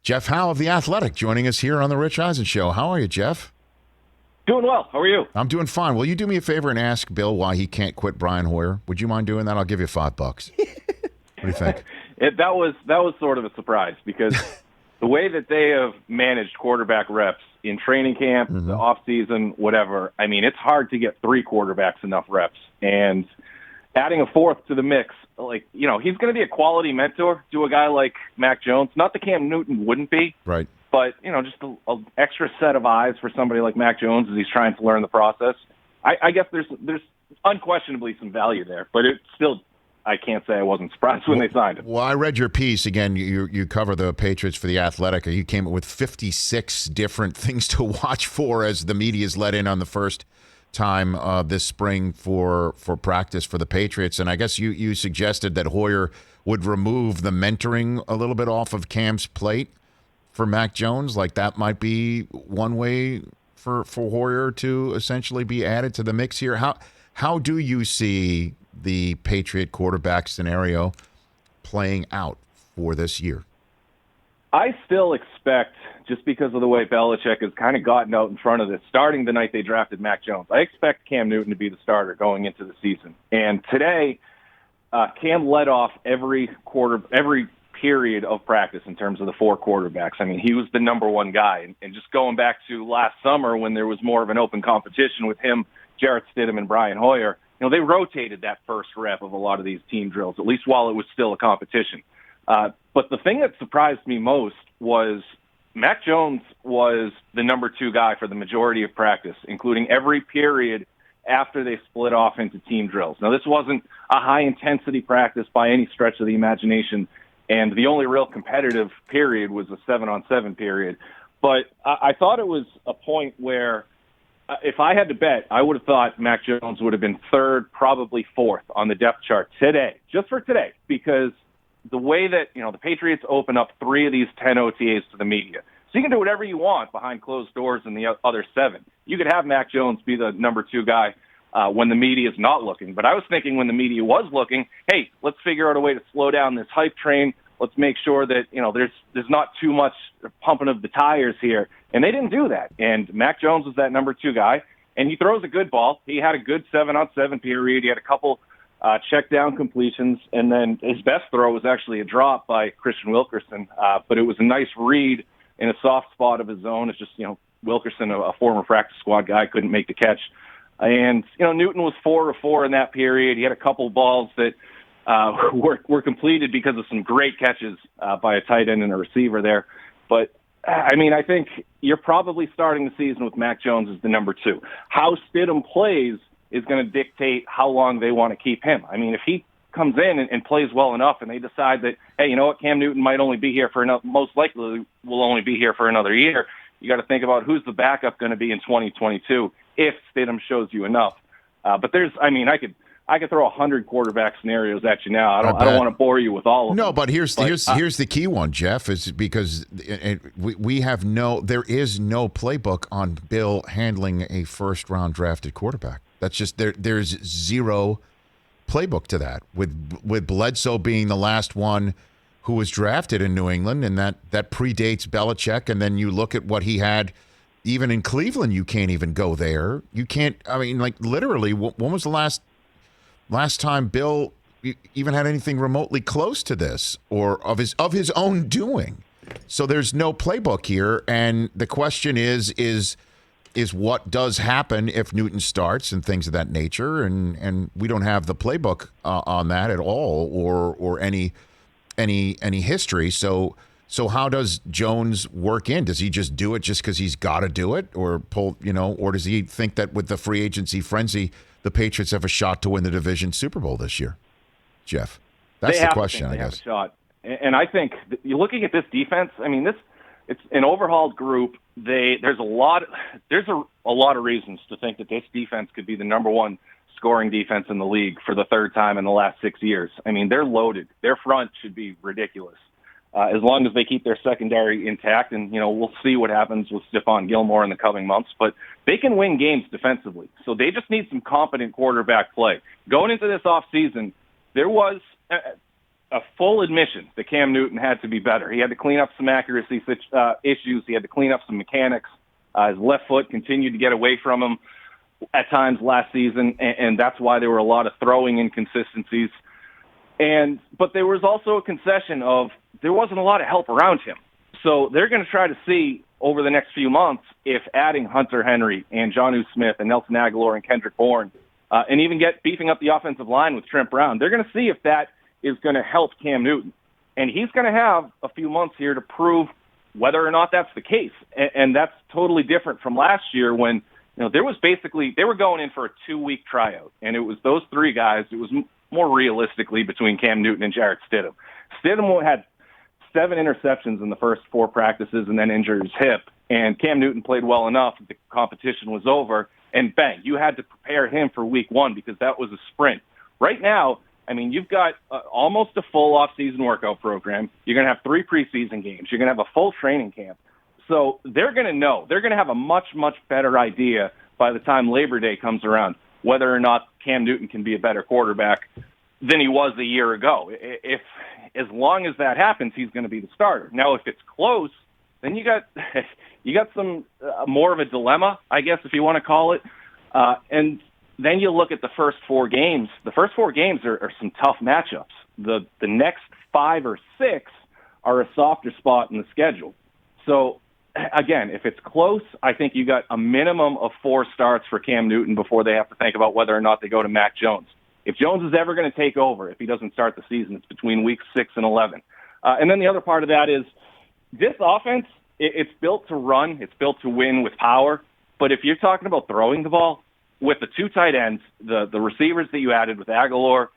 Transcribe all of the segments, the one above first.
Jeff Howe of The Athletic joining us here on the Rich Eisen Show. How are you, Jeff? Doing well. How are you? I'm doing fine. Will you do me a favor and ask Bill why he can't quit Brian Hoyer? Would you mind doing that? I'll give you $5. What do you think? That was sort of a surprise because the way that they have managed quarterback reps in training camp, the off season, whatever. I mean, it's hard to get 3 quarterbacks enough reps, and adding a 4th to the mix, he's going to be a quality mentor to a guy like Mac Jones. Not that Cam Newton wouldn't be, right? But just an extra set of eyes for somebody like Mac Jones as he's trying to learn the process. I guess there's unquestionably some value there, but it's still. I can't say I wasn't surprised when they signed him. Well, I read your piece. Again, you cover the Patriots for The Athletic. You came up with 56 different things to watch for as the media's let in on the first time this spring for practice for the Patriots. And I guess you suggested that Hoyer would remove the mentoring a little bit off of Cam's plate for Mac Jones. Like that might be one way for Hoyer to essentially be added to the mix here. How do you see the Patriot quarterback scenario playing out for this year? I still expect, just because of the way Belichick has kind of gotten out in front of this, starting the night they drafted Mac Jones, I expect Cam Newton to be the starter going into the season. And today, Cam led off every period of practice in terms of the 4 quarterbacks. I mean, he was the number one guy. And just going back to last summer when there was more of an open competition with him, Jarrett Stidham, and Brian Hoyer, they rotated that first rep of a lot of these team drills, at least while it was still a competition. But the thing that surprised me most was Mac Jones was the number 2 guy for the majority of practice, including every period after they split off into team drills. Now, this wasn't a high-intensity practice by any stretch of the imagination, and the only real competitive period was a 7-on-7 period. But I thought it was a point where if I had to bet, I would have thought Mac Jones would have been 3rd, probably 4th on the depth chart today, just for today, because the way that, the Patriots open up 3 of these 10 OTAs to the media. So you can do whatever you want behind closed doors in the other 7. You could have Mac Jones be the number 2 guy when the media is not looking. But I was thinking when the media was looking, hey, let's figure out a way to slow down this hype train. Let's make sure that, there's not too much pumping of the tires here. And they didn't do that. And Mac Jones was that number 2 guy, and he throws a good ball. He had a good 7-on-7 period. He had a couple check down completions, and then his best throw was actually a drop by Christian Wilkerson. But it was a nice read in a soft spot of his own. It's just, Wilkerson, a former practice squad guy, couldn't make the catch. And, Newton was 4 of 4 in that period. He had a couple balls that were completed because of some great catches by a tight end and a receiver there. But, I think you're probably starting the season with Mac Jones as the number 2. How Stidham plays is going to dictate how long they want to keep him. If he comes in and plays well enough and they decide that, hey, you know what, Cam Newton might only be here for most likely will only be here for another year, you got to think about who's the backup going to be in 2022 if Stidham shows you enough. But I could throw 100 quarterback scenarios at you now. I don't want to bore you with all of them. No, but here's the key one, Jeff, is because there is no playbook on Bill handling a first-round drafted quarterback. That's just there's zero playbook to that. With Bledsoe being the last one who was drafted in New England, and that predates Belichick, and then you look at what he had even in Cleveland, you can't even go there. You can't, literally, when was the last time Bill even had anything remotely close to this or of his own doing? So there's no playbook here, and the question is what does happen if Newton starts and things of that nature, and we don't have the playbook on that at all, or any history. So how does Jones work in? Does he just do it just because he's got to do it, or or does he think that with the free agency frenzy, the Patriots have a shot to win the division Super Bowl this year? Jeff, that's the question, I guess. Have a shot. And I think you're looking at this defense. It's an overhauled group. There's a lot of reasons to think that this defense could be the number 1 scoring defense in the league for the 3rd time in the last 6 years. They're loaded. Their front should be ridiculous. As long as they keep their secondary intact, and we'll see what happens with Stephon Gilmore in the coming months, but they can win games defensively. So they just need some competent quarterback play. Going into this offseason, there was a full admission that Cam Newton had to be better. He had to clean up some accuracy issues. He had to clean up some mechanics. His left foot continued to get away from him at times last season, and that's why there were a lot of throwing inconsistencies. But there was also a concession of there wasn't a lot of help around him. So they're going to try to see over the next few months if adding Hunter Henry and Jonnu Smith and Nelson Aguilar and Kendrick Bourne, and even beefing up the offensive line with Trent Brown, they're going to see if that is going to help Cam Newton. And he's going to have a few months here to prove whether or not that's the case. And that's totally different from last year when there was basically they were going in for a 2-week tryout, and it was those three guys. It was more realistically between Cam Newton and Jarrett Stidham. Stidham had 7 interceptions in the first 4 practices and then injured his hip, and Cam Newton played well enough that the competition was over, and bang, you had to prepare him for week 1 because that was a sprint. Right now, I mean, you've got almost a full off-season workout program. You're going to have 3 preseason games. You're going to have a full training camp. So they're going to know. They're going to have a much, much better idea by the time Labor Day comes around whether or not Cam Newton can be a better quarterback than he was a year ago. As long as that happens, he's going to be the starter. Now, if it's close, then you got some more of a dilemma, I guess, if you want to call it. And then you look at the first 4 games. The first 4 games are some tough matchups. The next 5 or 6 are a softer spot in the schedule. So, again, if it's close, I think you got a minimum of 4 starts for Cam Newton before they have to think about whether or not they go to Mac Jones. If Jones is ever going to take over, if he doesn't start the season, it's between weeks 6 and 11. And then the other part of that is this offense, it's built to run. It's built to win with power. But if you're talking about throwing the ball, with the 2 tight ends, the receivers that you added with Aguilar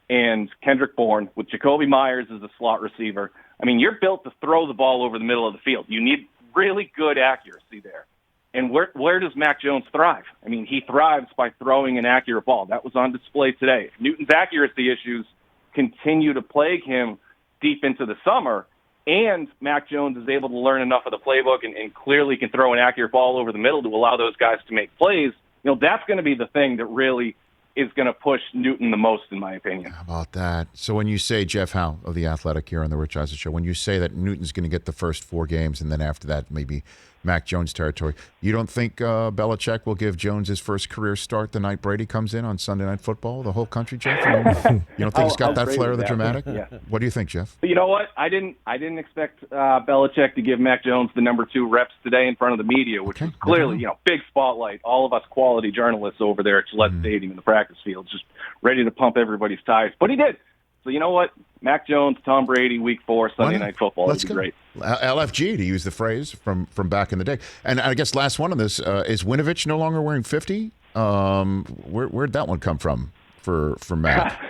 and Kendrick Bourne, with Jacoby Myers as a slot receiver, I mean, you're built to throw the ball over the middle of the field. You need really good accuracy there. And where does Mac Jones thrive? I mean, he thrives by throwing an accurate ball. That was on display today. If Newton's accuracy issues continue to plague him deep into the summer, and Mac Jones is able to learn enough of the playbook and clearly can throw an accurate ball over the middle to allow those guys to make plays, that's going to be the thing that really is going to push Newton the most, in my opinion. How about that? So when you say, Jeff Howe of The Athletic here on the Rich Eisen Show, when you say that Newton's going to get the first 4 games and then after that maybe Mac Jones territory, you don't think Belichick will give Jones his first career start the night Brady comes in on Sunday Night Football, the whole country, Jeff? You don't think he's got that flair of the dramatic? Yeah. What do you think, Jeff? You know what? I didn't expect Belichick to give Mac Jones the number 2 reps today in front of the media, which was clearly, big spotlight. All of us quality journalists over there at Gillette Stadium in the practice field, just ready to pump everybody's tires. But he did. So you know what? Mac Jones, Tom Brady, Week 4, Sunday Night Football. Let's go. Great. LFG, to use the phrase from back in the day. And I guess last one on this, is Winovich no longer wearing 50? Where'd that one come from for Mac?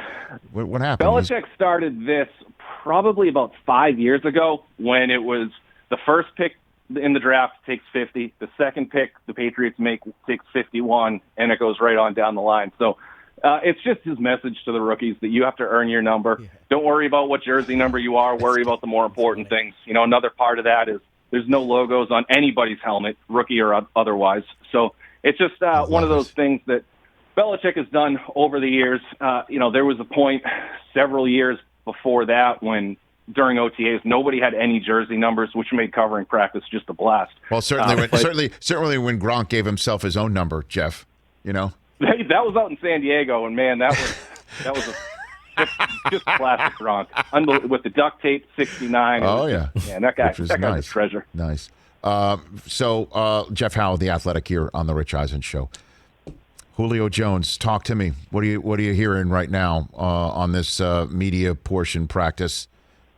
What happened? Belichick started this probably about 5 years ago when it was the first pick in the draft takes 50, the second pick the Patriots takes 51, and it goes right on down the line. So it's just his message to the rookies that you have to earn your number. Yeah. Don't worry about what jersey number you are. Worry about the more important things. Another part of that is there's no logos on anybody's helmet, rookie or otherwise. So it's just one of those things that Belichick has done over the years. There was a point several years before that when during OTAs nobody had any jersey numbers, which made covering practice just a blast. Well, certainly when Gronk gave himself his own number, Jeff, That was out in San Diego, and man, that was just classic Gronk. With the duct tape, 69. Oh yeah, that guy's a treasure. Nice. So Jeff Howe, The Athletic here on the Rich Eisen Show. Julio Jones, talk to me. What are you hearing right now on this media portion practice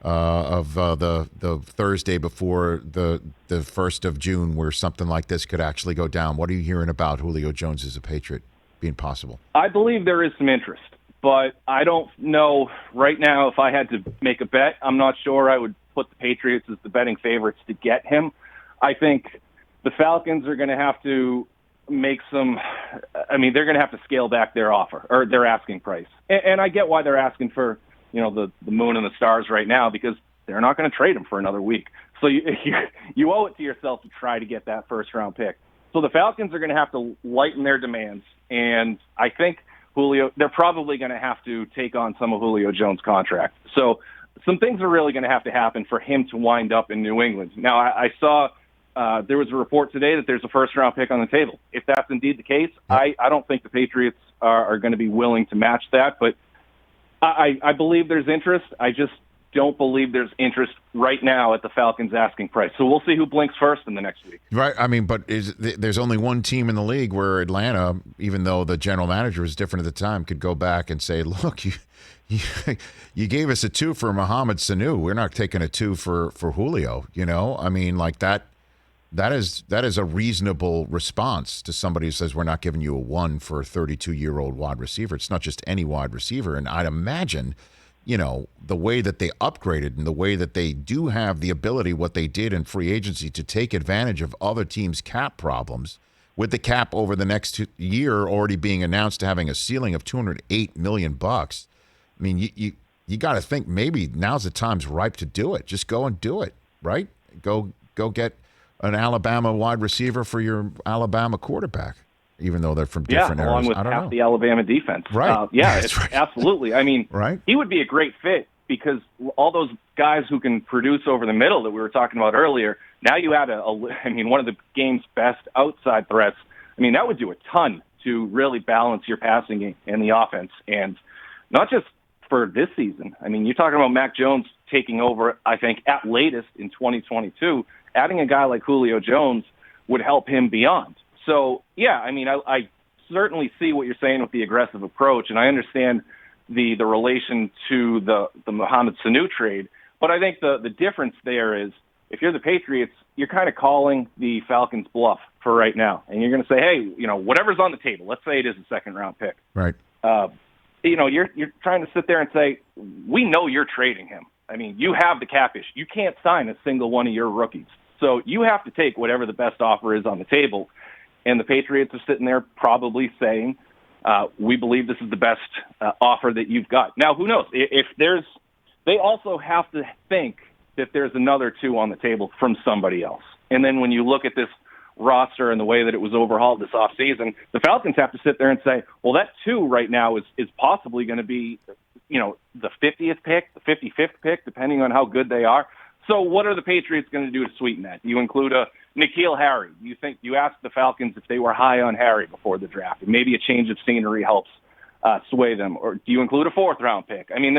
of the Thursday before the 1st of June, where something like this could actually go down? What are you hearing about Julio Jones as a Patriot being possible? I believe there is some interest, but I don't know right now if I had to make a bet. I'm not sure I would put the Patriots as the betting favorites to get him. I think the Falcons are going to have to make some – they're going to have to scale back their offer or their asking price. And I get why they're asking for, the moon and the stars right now, because they're not going to trade him for another week. So you owe it to yourself to try to get that first-round pick. So the Falcons are going to have to lighten their demands. And I think Julio, they're probably going to have to take on some of Julio Jones' contract. So some things are really going to have to happen for him to wind up in New England. Now, I saw there was a report today that there's a first-round pick on the table. If that's indeed the case, I don't think the Patriots are going to be willing to match that. But I believe there's interest. I just don't believe there's interest right now at the Falcons' asking price. So we'll see who blinks first in the next week. Right. I mean, but there's only one team in the league where Atlanta, even though the general manager was different at the time, could go back and say, look, you gave us a 2 for Mohamed Sanu. We're not taking a 2 for Julio. You know, I mean, like that is a reasonable response to somebody who says we're not giving you a 1 for a 32-year-old wide receiver. It's not just any wide receiver. And I'd imagine, you know, the way that they upgraded and the way that they do have the ability, what they did in free agency, to take advantage of other teams' cap problems, with the cap over the next year already being announced to having a ceiling of $208 million. I mean, you got to think maybe now's the time's ripe to do it. Just go and do it, right? Go get an Alabama wide receiver for your Alabama quarterback, even though they're from different eras. Along with half the Alabama defense. Right. It's right. Absolutely. I mean, right. He would be a great fit because all those guys who can produce over the middle that we were talking about earlier, now you add one of the game's best outside threats. I mean, that would do a ton to really balance your passing game and the offense, and not just for this season. I mean, you're talking about Mac Jones taking over, I think, at latest in 2022. Adding a guy like Julio Jones would help him beyond. So, yeah, I mean, I certainly see what you're saying with the aggressive approach, and I understand the relation to the Mohamed Sanu trade. But I think the difference there is, if you're the Patriots, you're kind of calling the Falcons' bluff for right now. And you're going to say, hey, you know, whatever's on the table, let's say it is a second-round pick. Right. You know, you're trying to sit there and say, we know you're trading him. I mean, you have the cap issue. You can't sign a single one of your rookies. So you have to take whatever the best offer is on the table. And the Patriots are sitting there probably saying, we believe this is the best offer that you've got. Now, who knows? They also have to think that there's another 2 on the table from somebody else. And then when you look at this roster and the way that it was overhauled this offseason, the Falcons have to sit there and say, well, that 2 right now is possibly going to be, you know, the 50th pick, the 55th pick, depending on how good they are. So what are the Patriots going to do to sweeten that? You include a N'Keal Harry. You asked the Falcons if they were high on Harry before the draft, and maybe a change of scenery helps sway them. Or do you include a 4th-round pick? I mean,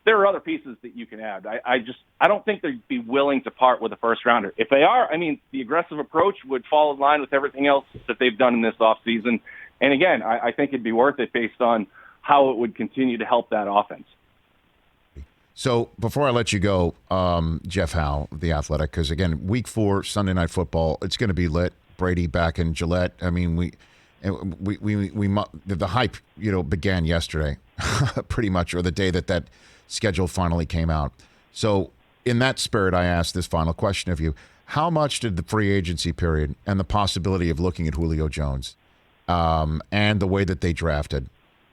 there are other pieces that you can add. I don't think they'd be willing to part with a first-rounder. If they are, I mean, the aggressive approach would fall in line with everything else that they've done in this offseason. And again, I think it'd be worth it based on how it would continue to help that offense. So before I let you go, Jeff Howe, The Athletic, because again, Week 4, Sunday Night Football, it's going to be lit. Brady back in Gillette. I mean, the hype, you know, began yesterday, pretty much, or the day that schedule finally came out. So in that spirit, I asked this final question of you: how much did the free agency period and the possibility of looking at Julio Jones, and the way that they drafted?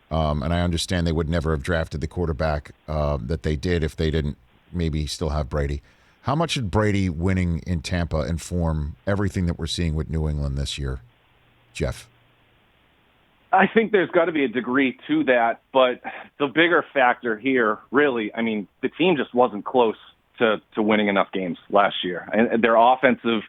And I understand they would never have drafted the quarterback that they did if they didn't maybe still have Brady. How much did Brady winning in Tampa inform everything that we're seeing with New England this year, Jeff? I think there's got to be a degree to that, but the bigger factor here, really, I mean, the team just wasn't close to winning enough games last year. And their offensive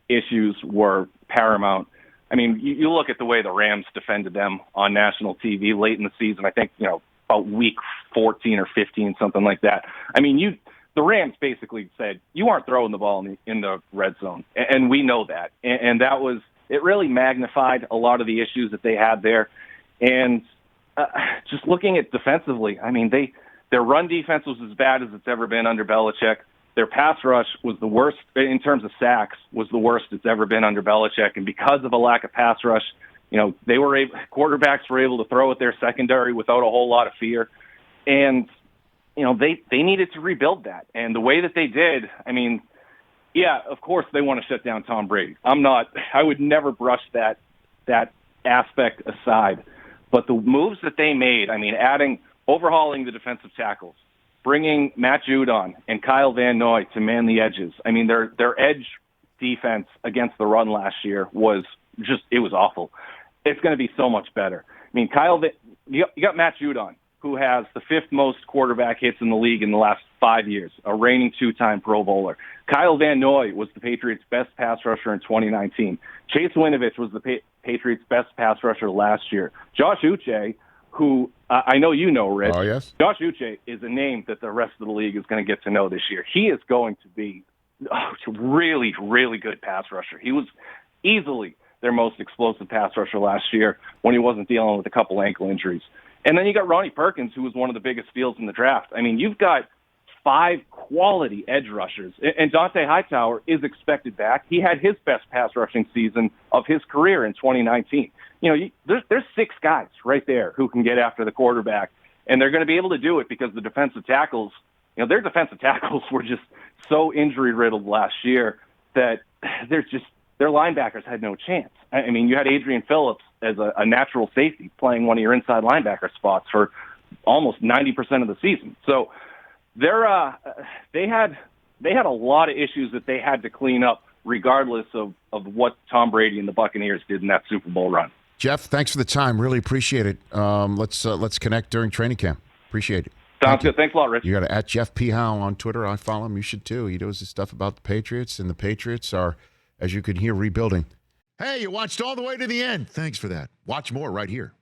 issues were paramount. I mean, you look at the way the Rams defended them on national TV late in the season. I think, you know, about week 14 or 15, something like that. I mean, the Rams basically said, you aren't throwing the ball in the red zone. And we know that. And that was, it really magnified a lot of the issues that they had there. And just looking at defensively, I mean, their run defense was as bad as it's ever been under Belichick. Their pass rush was the worst in terms of sacks, was the worst it's ever been under Belichick. And because of a lack of pass rush, you know, quarterbacks were able to throw at their secondary without a whole lot of fear. And, you know, they needed to rebuild that. And the way that they did, I mean, yeah, of course they want to shut down Tom Brady. I would never brush that aspect aside. But the moves that they made, I mean, overhauling the defensive tackles, bringing Matt Judon and Kyle Van Noy to man the edges. I mean, their edge defense against the run last year was it was awful. It's going to be so much better. I mean, you got Matt Judon, who has the 5th most quarterback hits in the league in the last 5 years, a reigning 2-time Pro Bowler. Kyle Van Noy was the Patriots' best pass rusher in 2019. Chase Winovich was the Patriots' best pass rusher last year. Josh Uche, who I know you know, Rich. Oh, yes. Josh Uche is a name that the rest of the league is going to get to know this year. He is going to be a really, really good pass rusher. He was easily their most explosive pass rusher last year when he wasn't dealing with a couple ankle injuries. And then you got Ronnie Perkins, who was one of the biggest steals in the draft. I mean, you've got 5 quality edge rushers. And Dante Hightower is expected back. He had his best pass rushing season of his career in 2019. There's 6 guys right there who can get after the quarterback, and they're going to be able to do it because the defensive tackles, their defensive tackles were just so injury-riddled last year that their linebackers had no chance. I mean, you had Adrian Phillips as a natural safety playing one of your inside linebacker spots for almost 90% of the season. So they had a lot of issues that they had to clean up regardless of what Tom Brady and the Buccaneers did in that Super Bowl run. Jeff, thanks for the time. Really appreciate it. Let's connect during training camp. Appreciate it. Sounds good. Thanks a lot, Rich. You got to @Jeff P. Howe on Twitter. I follow him. You should too. He does his stuff about the Patriots, and the Patriots are, as you can hear, rebuilding. Hey, you watched all the way to the end. Thanks for that. Watch more right here.